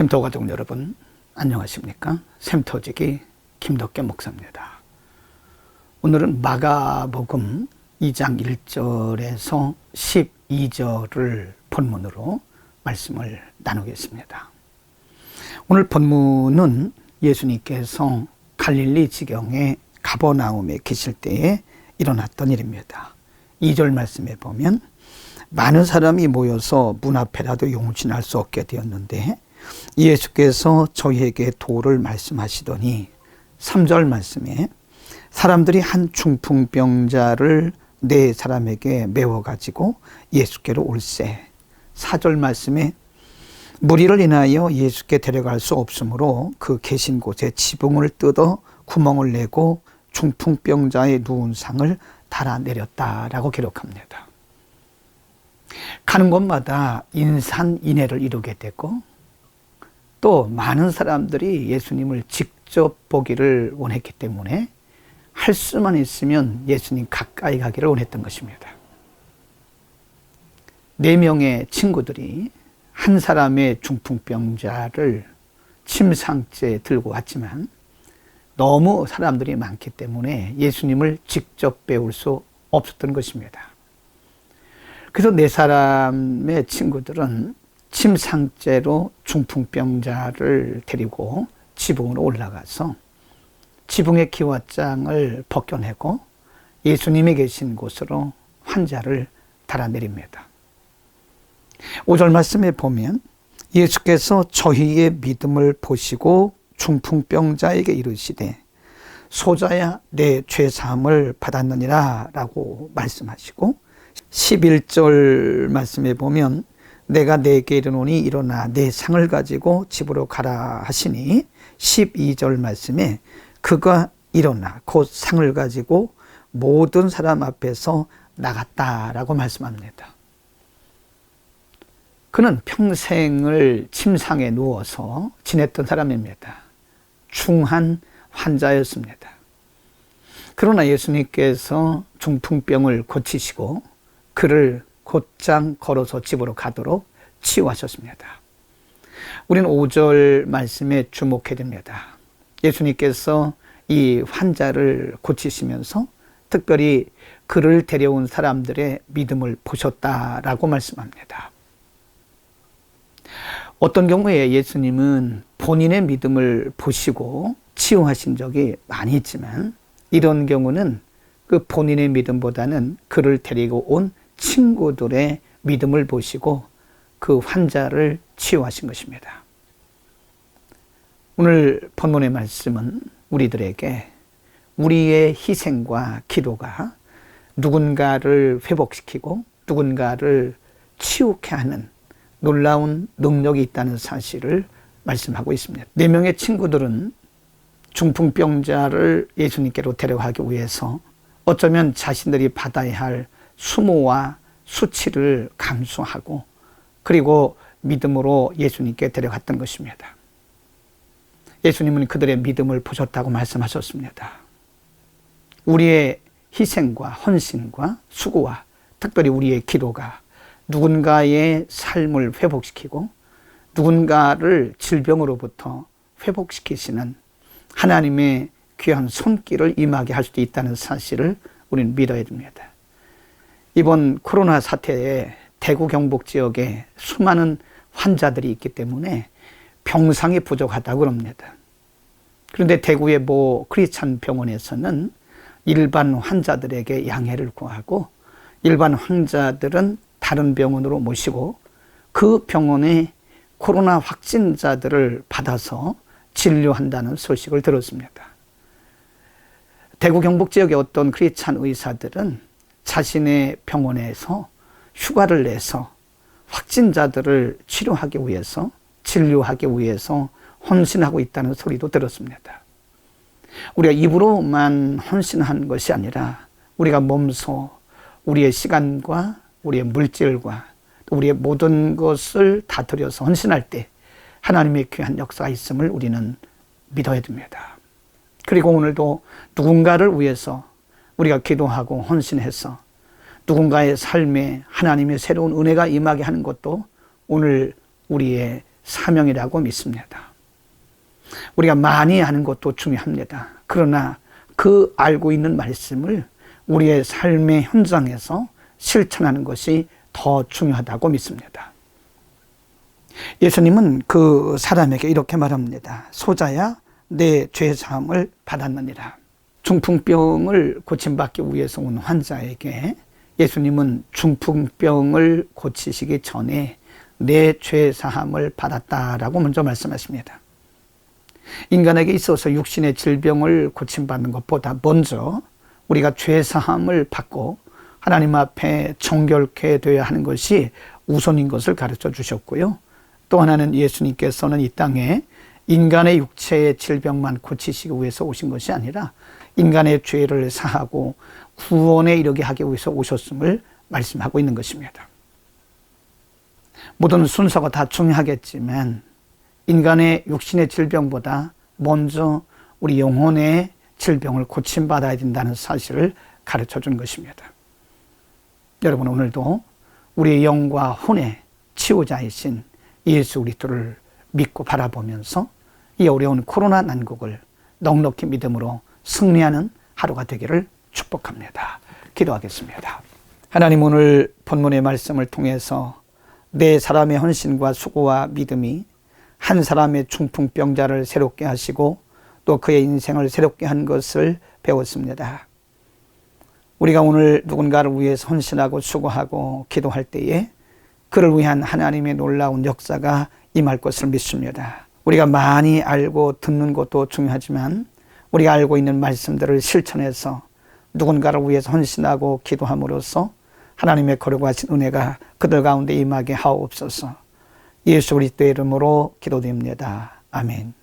샘터 가족 여러분, 안녕하십니까? 샘터지기 김덕계 목사입니다. 오늘은 마가복음 2장 1절에서 12절을 본문으로 말씀을 나누겠습니다. 오늘 본문은 예수님께서 갈릴리 지경의 가버나움에 계실 때에 일어났던 일입니다. 2절 말씀에 보면 많은 사람이 모여서 문 앞에라도 용신할 수 없게 되었는데 예수께서 저희에게 도를 말씀하시더니 3절 말씀에 사람들이 한 중풍병자를 네 사람에게 메워가지고 예수께로 올세. 4절 말씀에 무리를 인하여 예수께 데려갈 수 없으므로 그 계신 곳에 지붕을 뜯어 구멍을 내고 중풍병자의 누운 상을 달아내렸다라고 기록합니다. 가는 곳마다 인산인해를 이루게 되고 또 많은 사람들이 예수님을 직접 보기를 원했기 때문에 할 수만 있으면 예수님 가까이 가기를 원했던 것입니다. 4명의 친구들이 한 사람의 중풍병자를 침상째 들고 왔지만 너무 사람들이 많기 때문에 예수님을 직접 배울 수 없었던 것입니다. 그래서 4사람의 친구들은 침상째로 중풍병자를 데리고 지붕으로 올라가서 지붕의 기와장을 벗겨내고 예수님이 계신 곳으로 환자를 달아내립니다. 5절 말씀에 보면 예수께서 저희의 믿음을 보시고 중풍병자에게 이르시되 소자야 내 죄사함을 받았느니라 라고 말씀하시고 11절 말씀에 보면 내가 네게 이르노니 일어나 내 상을 가지고 집으로 가라 하시니 12절 말씀에 그가 일어나 곧 상을 가지고 모든 사람 앞에서 나갔다라고 말씀합니다. 그는 평생을 침상에 누워서 지냈던 사람입니다. 중한 환자였습니다. 그러나 예수님께서 중풍병을 고치시고 그를 곧장 걸어서 집으로 가도록 치유하셨습니다. 우리는 5절 말씀에 주목해야 됩니다. 예수님께서 이 환자를 고치시면서 특별히 그를 데려온 사람들의 믿음을 보셨다라고 말씀합니다. 어떤 경우에 예수님은 본인의 믿음을 보시고 치유하신 적이 많이 있지만 이런 경우는 그 본인의 믿음보다는 그를 데리고 온 친구들의 믿음을 보시고 그 환자를 치유하신 것입니다. 오늘 본문의 말씀은 우리들에게 우리의 희생과 기도가 누군가를 회복시키고 누군가를 치유케 하는 놀라운 능력이 있다는 사실을 말씀하고 있습니다. 4명의 친구들은 중풍병자를 예수님께로 데려가기 위해서 어쩌면 자신들이 받아야 할 수모와 수치를 감수하고 그리고 믿음으로 예수님께 데려갔던 것입니다. 예수님은 그들의 믿음을 보셨다고 말씀하셨습니다. 우리의 희생과 헌신과 수고와 특별히 우리의 기도가 누군가의 삶을 회복시키고 누군가를 질병으로부터 회복시키시는 하나님의 귀한 손길을 임하게 할 수도 있다는 사실을 우리는 믿어야 됩니다. 이번 코로나 사태에 대구 경북 지역에 수많은 환자들이 있기 때문에 병상이 부족하다고 합니다. 그런데 대구의 모 크리스찬 병원에서는 일반 환자들에게 양해를 구하고 일반 환자들은 다른 병원으로 모시고 그 병원에 코로나 확진자들을 받아서 진료한다는 소식을 들었습니다. 대구 경북 지역의 어떤 크리스찬 의사들은 자신의 병원에서 휴가를 내서 확진자들을 치료하기 위해서 진료하기 위해서 헌신하고 있다는 소리도 들었습니다. 우리가 입으로만 헌신한 것이 아니라 우리가 몸소 우리의 시간과 우리의 물질과 우리의 모든 것을 다 들여서 헌신할 때 하나님의 귀한 역사가 있음을 우리는 믿어야 됩니다. 그리고 오늘도 누군가를 위해서 우리가 기도하고 헌신해서 누군가의 삶에 하나님의 새로운 은혜가 임하게 하는 것도 오늘 우리의 사명이라고 믿습니다. 우리가 많이 아는 것도 중요합니다. 그러나 그 알고 있는 말씀을 우리의 삶의 현장에서 실천하는 것이 더 중요하다고 믿습니다. 예수님은 그 사람에게 이렇게 말합니다. 소자야, 내 죄사함을 받았느니라. 중풍병을 고침받기 위해서 온 환자에게 예수님은 중풍병을 고치시기 전에 내 죄사함을 받았다라고 먼저 말씀하십니다. 인간에게 있어서 육신의 질병을 고침받는 것보다 먼저 우리가 죄사함을 받고 하나님 앞에 정결케 되어야 하는 것이 우선인 것을 가르쳐 주셨고요. 또 하나는 예수님께서는 이 땅에 인간의 육체의 질병만 고치시기 위해서 오신 것이 아니라 인간의 죄를 사하고 구원에 이르게 하기 위해서 오셨음을 말씀하고 있는 것입니다. 모든 순서가 다 중요하겠지만 인간의 육신의 질병보다 먼저 우리 영혼의 질병을 고침받아야 된다는 사실을 가르쳐 준 것입니다. 여러분, 오늘도 우리의 영과 혼의 치유자이신 예수 그리스도를 믿고 바라보면서 이 어려운 코로나 난국을 넉넉히 믿음으로 승리하는 하루가 되기를 축복합니다. 기도하겠습니다. 하나님, 오늘 본문의 말씀을 통해서 네 사람의 헌신과 수고와 믿음이 한 사람의 중풍병자를 새롭게 하시고 또 그의 인생을 새롭게 한 것을 배웠습니다. 우리가 오늘 누군가를 위해서 헌신하고 수고하고 기도할 때에 그를 위한 하나님의 놀라운 역사가 임할 것을 믿습니다. 우리가 많이 알고 듣는 것도 중요하지만 우리가 알고 있는 말씀들을 실천해서 누군가를 위해서 헌신하고 기도함으로써 하나님의 거룩하신 은혜가 그들 가운데 임하게 하옵소서. 예수 그리스도의 이름으로 기도드립니다. 아멘.